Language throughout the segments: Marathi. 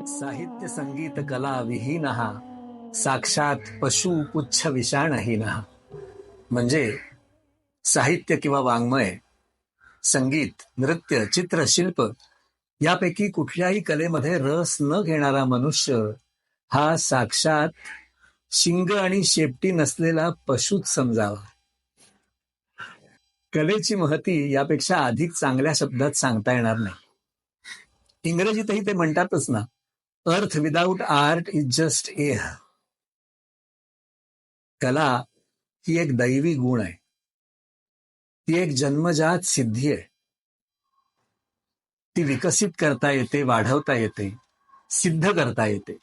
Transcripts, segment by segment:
साहित्य संगीत कला विहीन साक्षात पशु पुच्छ विषाणहीन. म्हणजे साहित्य किंवा वाङ्मय, संगीत, नृत्य, चित्र, शिल्प यापैकी कुठल्याही कलेमध्ये रस न घेणारा मनुष्य हा साक्षात शिंग आणि शेपटी नसलेला पशुच समजावा. कलेची महती यापेक्षा अधिक चांगल्या शब्दात सांगता येणार नाही. इंग्रजीतही ते म्हणतातच ना, अर्थ without art is just air. कला ही एक दैवी गुण आहे. ती एक जन्मजात सिद्धी आहे. ती विकसित करता येते, वाढवता येते, सिद्ध करता येते.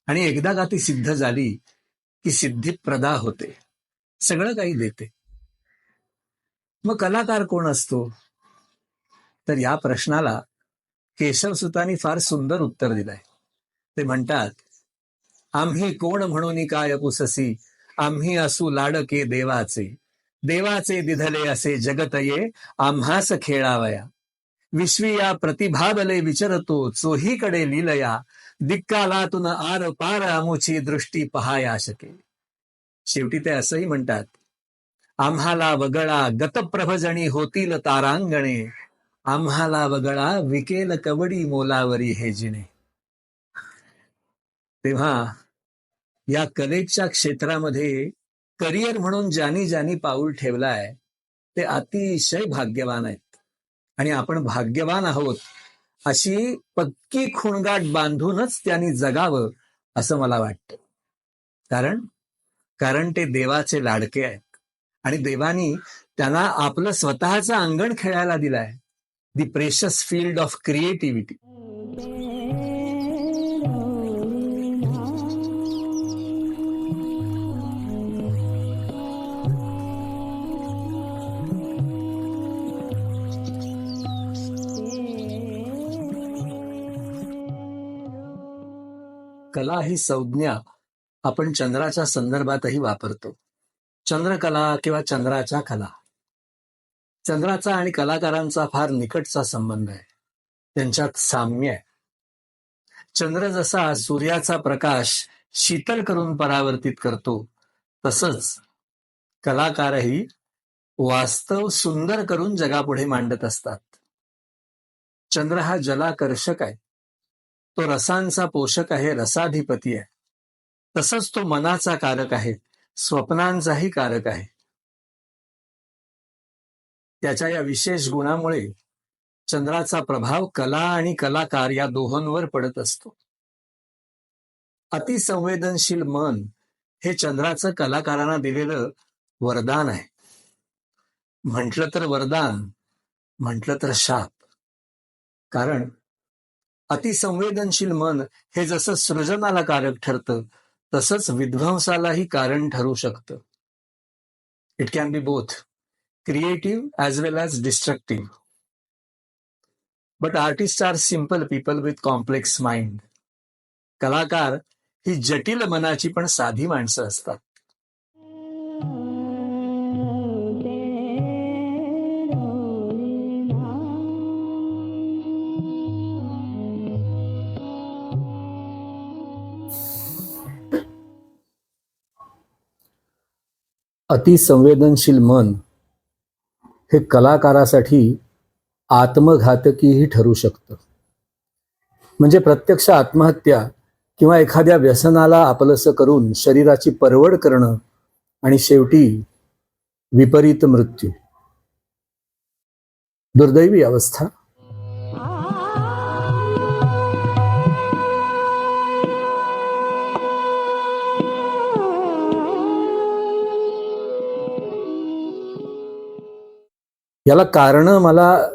आणि एकदा का ती सिद्ध झाली की सिद्धिप्रदा होते, सगळं काही देते. मग कलाकार कोण असतो? तर या प्रश्नाला केशवसुतांनी फार सुंदर उत्तर दिलंय. ते म्हणतात, आम्ही कोण म्हणून काय पुससी, आम्ही असू लाडके देवाचे. देवाचे दिधले असे जगत ये, आम्हास खेळावया. विश्वी या प्रतिभाबले विचरतो, चोहीकडे लीलया. दिक्कालातून आर पार आमुची दृष्टी पहाया शके. शेवटी ते असंही म्हणतात, आम्हाला वगळा गतप्रभजणी होतील तारांगणे. आम्हाला वगळा विकेल कवडी मोलावरी हे जिणे. तेव्हा या कलेच्या क्षेत्रामध्ये करिअर म्हणून ज्यांनी ज्यांनी पाऊल ठेवलाय ते अतिशय भाग्यवान आहेत. आणि आपण भाग्यवान आहोत अशी पक्की खुणगाठ बांधूनच त्यांनी जगावं असं मला वाटतं. कारण ते देवाचे लाडके आहेत आणि देवानी त्यांना आपलं स्वतःचं अंगण खेळायला दिलंय. दी प्रेशस फील्ड ऑफ क्रिएटिव्हिटी. कला ही संज्ञा आपण चंद्राच्या संदर्भातही वापरतो. चंद्रकला किंवा चंद्राच्या कला. चंद्राचा आणि कलाकारांचा फार निकटचा संबंध आहे. त्यांच्यात साम्य आहे. चंद्र जसा सूर्याचा प्रकाश शीतल करून परावर्तित करतो, तसंच कलाकारही वास्तव सुंदर करून जगापुढे मांडत असतात. चंद्र हा जलाकर्षक आहे. तो रसांचा पोषक आहे, रसाधिपती आहे. तसंच तो मनाचा कारक आहे, स्वप्नांचाही कारक आहे. त्याच्या या विशेष गुणामुळे चंद्राचा प्रभाव कला आणि कलाकार या दोहोंवर पडत असतो. अतिसंवेदनशील मन हे चंद्राचं कलाकारांना दिलेलं वरदान आहे. म्हटलं तर वरदान, म्हटलं तर शाप. कारण अतिसंवेदनशील मन हे जसं सृजनाला कारक ठरतं, तसंच विध्वंसालाही कारण ठरू शकतं. It can be both creative as well as destructive. But artists are simple people with complex mind. कलाकार ही जटिल मनाची पण साधी माणसं असतात. अतिसंवेदनशील मन हे कलाकारासाठी आत्मघातकीही ठरू शकतं. म्हणजे प्रत्यक्ष आत्महत्या किंवा एखाद्या व्यसनाला आपलंसं करून शरीराची परवड करणं आणि शेवटी विपरीत मृत्यू. दुर्दैवी अवस्था. याला कारणं मला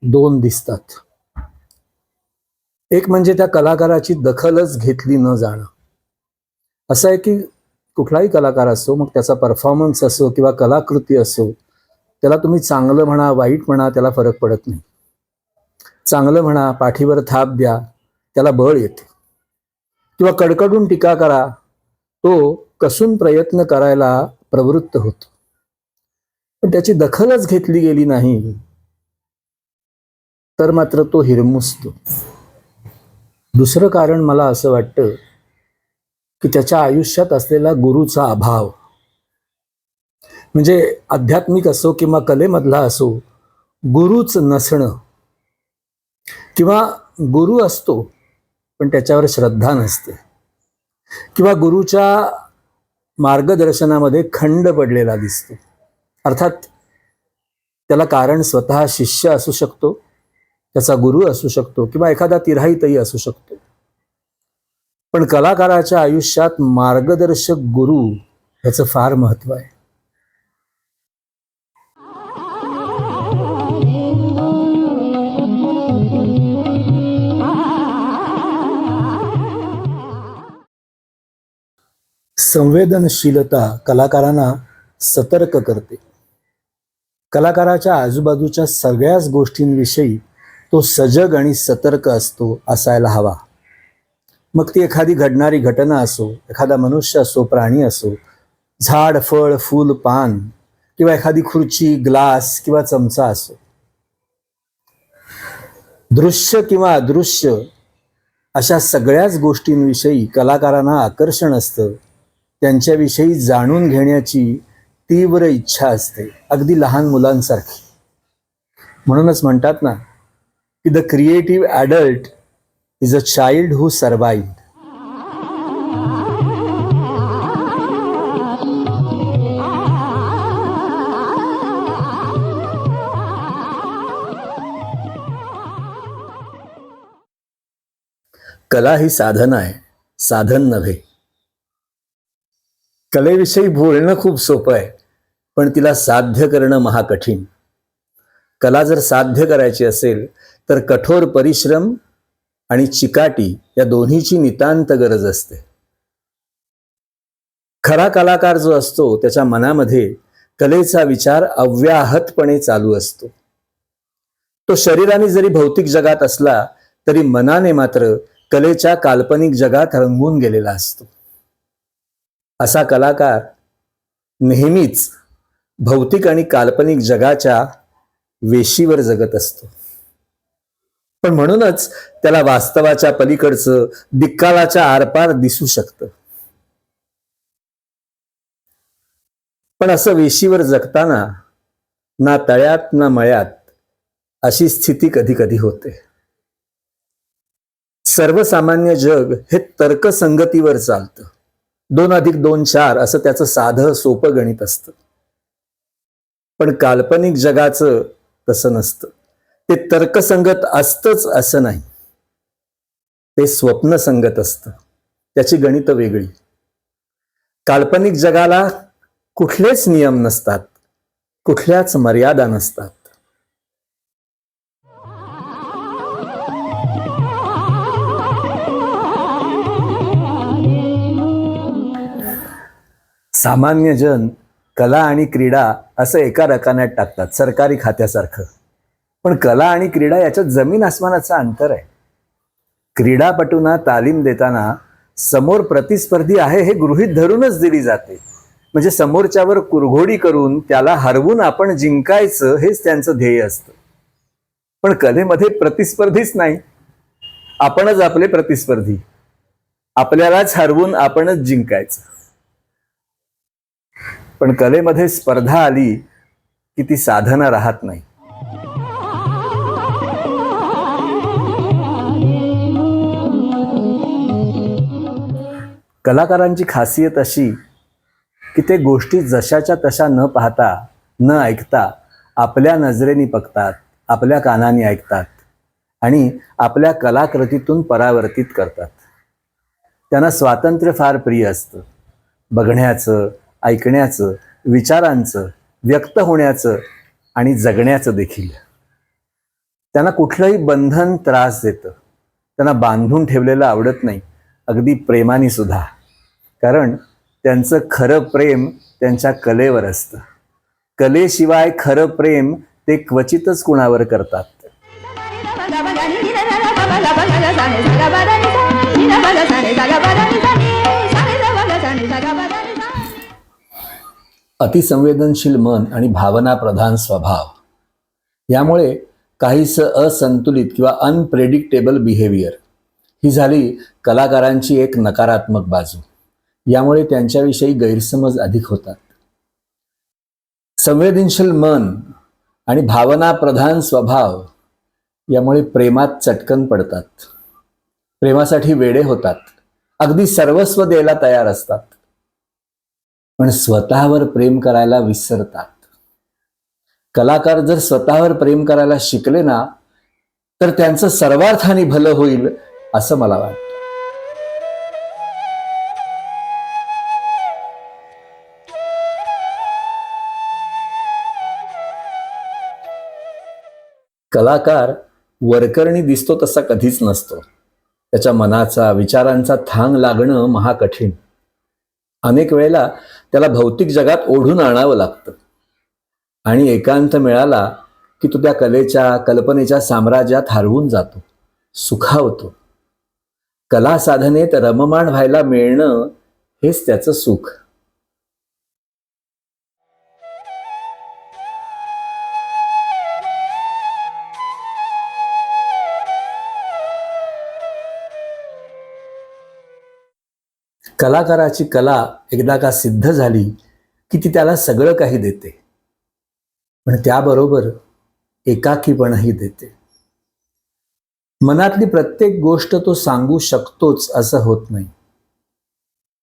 दोन दिसतात. एक म्हणजे त्या कलाकाराची दखलच घेतली न जाणं. असं आहे की कुठलाही कलाकार असो, मग त्याचा परफॉर्मन्स असो किंवा कलाकृती असो, त्याला तुम्ही चांगलं म्हणा वाईट म्हणा, त्याला फरक पडत नाही. चांगलं म्हणा, पाठीवर थाप द्या, त्याला बळ येते. किंवा कडकडून टीका करा, तो कसून प्रयत्न करायला प्रवृत्त होतो. पण त्याची दखलच घेतली गेली नाही तर मात्र तो हिरमुसतो. दुसरं कारण मला असं वाटतं की त्याच्या आयुष्यात असलेला गुरुचा अभाव. म्हणजे आध्यात्मिक असो किंवा कलेमधला असो, गुरुच नसणं, किंवा गुरु असतो पण त्याच्यावर श्रद्धा नसते, किंवा गुरुच्या मार्गदर्शनामध्ये खंड पडलेला दिसतो. अर्थात त्याला कारण स्वतः शिष्य असू शकतो, त्याचा गुरु असू शकतो, किंवा एखादा तिराहितही असू शकतो. पण कलाकाराच्या आयुष्यात मार्गदर्शक गुरु ह्याचं फार महत्व आहे. संवेदनशीलता कलाकारांना सतर्क करते. कलाकाराच्या आजूबाजूच्या सगळ्याच गोष्टींविषयी तो सजग आणि सतर्क असतो, असायला हवा. मग ती एखादी घडणारी घटना असो, एखादा मनुष्य असो, प्राणी असो, झाड, फळ, फूल, पान, किंवा एखादी खुर्ची, ग्लास किंवा चमचा असो. दृश्य किंवा अदृश्य अशा सगळ्याच गोष्टींविषयी कलाकारांना आकर्षण असतं. त्यांच्याविषयी जाणून घेण्याची तीव्र इच्छा असते, अगदी लहान मुलांसारखी. म्हणूनच म्हणतात ना की the creative adult is a child who survived. कला ही साधन आहे, साधन नव्हे. कलेविषयी बोलणं खूप सोपं आहे, पण तिला साध्य करणं महाकठीण. कला जर साध्य करायची असेल तर कठोर परिश्रम आणि चिकाटी या दोन्हीची नितांत गरज असते. खरा कलाकार जो असतो त्याच्या मनामध्ये कलेचा विचार अव्याहतपणे चालू असतो. तो शरीराने जरी भौतिक जगात असला तरी मनाने मात्र कलेच्या काल्पनिक जगात रंगून गेलेला असतो. असा कलाकार नेहमीच भौतिक आणि काल्पनिक जगाच्या वेशीवर जगत असतो. पण म्हणूनच त्याला वास्तवाच्या पलीकडचं, दिक्कालाच्या आरपार दिसू शकतं. पण असं वेशीवर जगताना ना तळ्यात ना मळ्यात अशी स्थिती कधी कधी होते. सर्वसामान्य जग हे तर्कसंगतीवर चालतं. 2+2 4 असं त्याचं साधं सोपं गणित असतं. पण काल्पनिक जगाचं तसं नसतं. ते तर्कसंगत असतंच असं नाही, ते स्वप्नसंगत असतं. त्याची गणितं वेगळी. काल्पनिक जगाला कुठलेच नियम नसतात, कुठल्याच मर्यादा नसतात. सामान्य जन कला आणि क्रीडा असं एका रकान्यात टाकतात, सरकारी खात्यासारखं. पण कला आणि क्रीडा याच्यात जमीन आसमानाचं अंतर आहे. क्रीडापटूंना तालीम देताना समोर प्रतिस्पर्धी आहे हे गृहीत धरूनच दिली जाते. म्हणजे समोरच्यावर कुरघोडी करून त्याला हरवून आपण जिंकायचं हेच त्यांचं ध्येय असतं. पण कलेमध्ये प्रतिस्पर्धीच नाही, आपणच आपले प्रतिस्पर्धी. आपल्यालाच हरवून आपणच जिंकायचं. पण कलेमध्ये स्पर्धा आली की ती साधना राहत नाही. कलाकारांची खासियत अशी की ते गोष्टी जशाच्या तशा न पाहता, न ऐकता आपल्या नजरेने बघतात, आपल्या कानाने ऐकतात आणि आपल्या कलाकृतीतून परावर्तित करतात. त्यांना स्वातंत्र्य फार प्रिय असतं. बघण्याचं, ऐकण्याचं, विचारांचं, व्यक्त होण्याचं आणि जगण्याचं देखील. त्यांना कुठलंही बंधन त्रास देतं. त्यांना बांधून ठेवलेलं आवडत नाही, अगदी प्रेमाने सुद्धा. कारण त्यांचं खरं प्रेम त्यांच्या कलेवर असतं. कलेशिवाय खरं प्रेम ते क्वचितच कुणावर करतात. अतिसंवेदनशील मन आणि भावना प्रधान स्वभाव यामुळे काहीसं असंतुलित किंवा अनप्रेडिक्टेबल बिहेवियर ही झाली कलाकारांची एक नकारात्मक बाजू. यामुळे त्यांच्याविषयी गैरसमज अधिक होतात. संवेदनशील मन आणि भावना प्रधान स्वभाव यामुळे प्रेमात चटकन पडतात. प्रेमासाठी वेडे होतात. अगदी सर्वस्व द्यायला तयार असतात. पण स्वतःवर प्रेम करायला विसरतात. कलाकार जर स्वतःवर प्रेम करायला शिकले ना, तर त्यांचं सर्वार्थाने भलं होईल असं मला वाटतं. कलाकार वरकरणी दिसतो तसा कधीच नसतो. त्याच्या मनाचा, विचारांचा थांग लागणं महाकठीण. अनेक वेळेला त्याला भौतिक जगात ओढून आणावं लागतं आणि एकांत मिळाला की तो त्या कलेच्या, कल्पनेच्या साम्राज्यात हरवून जातो, सुखावतो. कला साधनेत रममाण व्हायला मिळणं हेच त्याचं सुख. कलाकाराची कला एकदा का सिद्ध झाली की ती त्याला सगळं काही देते, पण त्याबरोबर एकाकीपणही देते. मनातली प्रत्येक गोष्ट तो सांगू शकतोच असं होत नाही.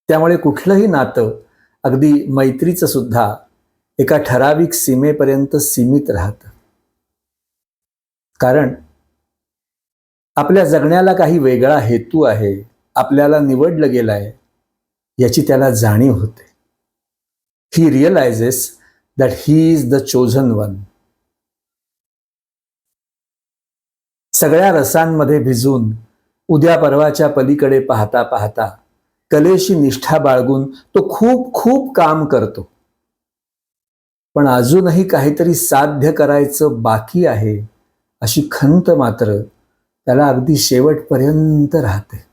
त्यामुळे कुठलंही नातं, अगदी मैत्रीचं सुद्धा, एका ठराविक सीमेपर्यंत सीमित राहतं. कारण आपल्या जगण्याला काही वेगळा हेतू आहे, आपल्याला निवडलं गेलंय याची त्याला जाणीव होते. He realizes that he is the chosen one. सगळ्या रसांमध्ये भिजून उद्या परवाच्या पलीकडे पाहता पाहता कलेशी निष्ठा बाळगून तो खूप खूप काम करतो. पण अजूनही काहीतरी साध्य करायचं बाकी आहे अशी खंत मात्र त्याला अगदी शेवटपर्यंत राहते.